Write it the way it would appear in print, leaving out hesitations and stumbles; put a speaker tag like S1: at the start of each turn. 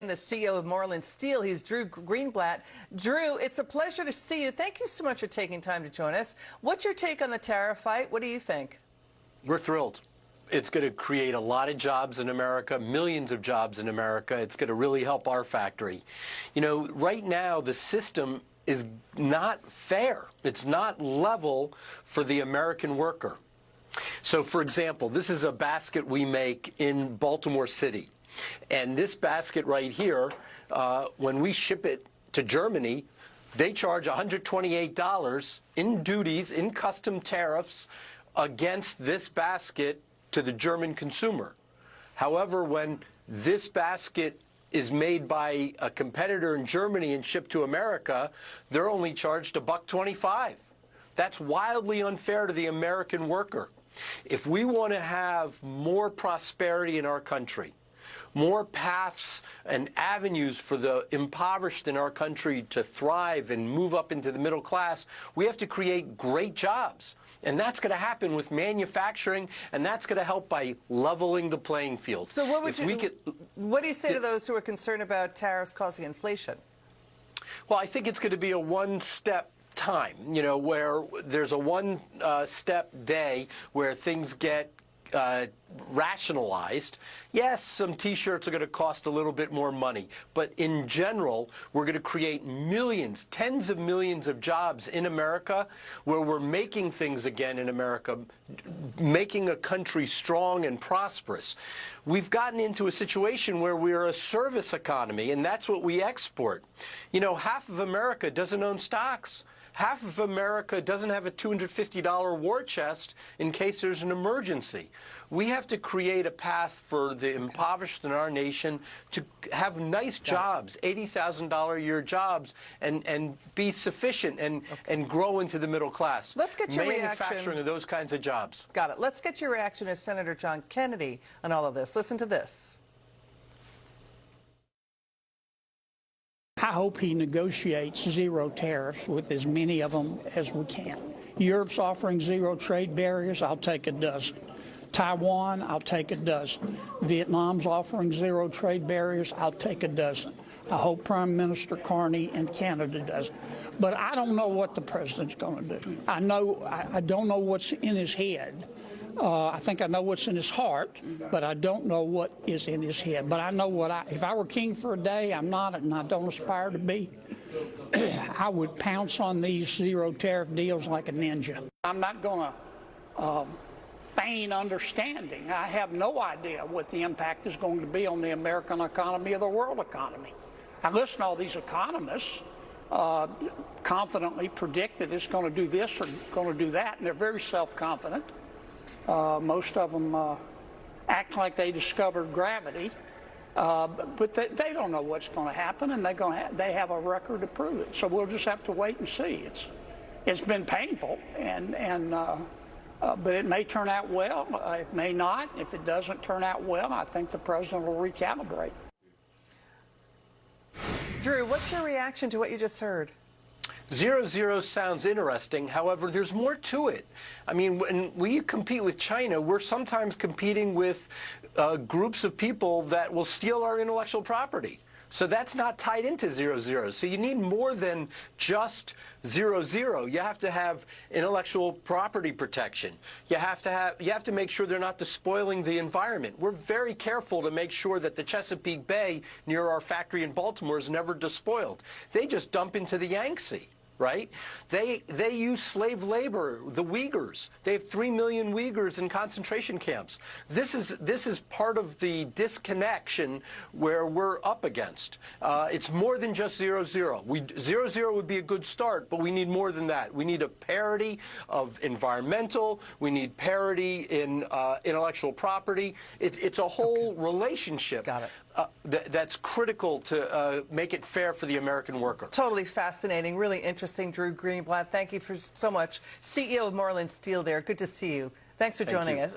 S1: The CEO of Marlin Steel. He's Drew Greenblatt. Drew, it's a pleasure to see you. Thank you so much for taking time to join us. What's your take on the tariff fight? What do you think?
S2: We're thrilled. It's going to create a lot of jobs in America, millions of jobs in America. It's going to really help our factory. You know, right now the system is not fair. It's not level for the American worker. So, for example, this is a basket we make in Baltimore City. And this basket right here, when we ship it to Germany, they charge $128 in duties, in custom tariffs, against this basket to the German consumer. However, when this basket is made by a competitor in Germany and shipped to America, they're only charged $1.25. That's wildly unfair to the American worker. If we want to have more prosperity in our country, more paths and avenues for the impoverished in our country to thrive and move up into the middle class, we have to create great jobs. And that's going to happen with manufacturing, and that's going to help by leveling the playing field.
S1: So what do you say to those who are concerned about tariffs causing inflation?
S2: Well, I think it's going to be a one-step time, you know, where there's a one-step day where things get rationalized. Yes, some T-shirts are going to cost a little bit more money, but in general, we're going to create millions, tens of millions of jobs in America where we're making things again in America, making a country strong and prosperous. We've gotten into a situation where we're a service economy, and that's what we export. You know, half of America doesn't own stocks. Half of America doesn't have a $250 war chest in case there's an emergency. We have to create a path for the impoverished in our nation to have nice jobs, $80,000 a year jobs, and be sufficient and grow into the middle class.
S1: Let's get your reaction.
S2: Manufacturing of those kinds of jobs.
S1: Got it. Let's get your reaction as Senator John Kennedy on all of this. Listen to this.
S3: I hope he negotiates zero tariffs with as many of them as we can. Europe's offering zero trade barriers. I'll take a dozen. Taiwan, I'll take a dozen. Vietnam's offering zero trade barriers. I'll take a dozen. I hope Prime Minister Carney in Canada does. But I don't know what the president's going to do. I don't know what's in his head. I think I know what's in his heart, but I don't know what is in his head. But I know if I were king for a day, I'm not, and I don't aspire to be, I would pounce on these zero tariff deals like a ninja. I'm not going to feign understanding. I have no idea what the impact is going to be on the American economy or the world economy. I listen to all these economists confidently predict that it's going to do this or going to do that, and they're very self-confident. Most of them act like they discovered gravity, but they don't know what's going to happen, and they have a record to prove it. So we'll just have to wait and see. It's been painful, but it may turn out well. It may not. If it doesn't turn out well, I think the president will recalibrate.
S1: Drew, what's your reaction to what you just heard?
S2: Zero sounds interesting. However, there's more to it. I mean, when we compete with China, we're sometimes competing with groups of people that will steal our intellectual property. So that's not tied into zero. So you need more than just zero. You have to have intellectual property protection. You have to make sure they're not despoiling the environment. We're very careful to make sure that the Chesapeake Bay near our factory in Baltimore is never despoiled. They just dump into the Yangtze. Right? They use slave labor, the Uyghurs. They have 3 million Uyghurs in concentration camps. This is part of the disconnection where we're up against. It's more than just zero. Zero would be a good start, but we need more than that. We need a parity of environmental. We need parity in intellectual property. It's a whole relationship.
S1: Got it.
S2: That's critical to make it fair for the American worker.
S1: Totally fascinating, really interesting. Drew Greenblatt, thank you so much. CEO of Marlin Steel there. Good to see you. Thanks for joining us.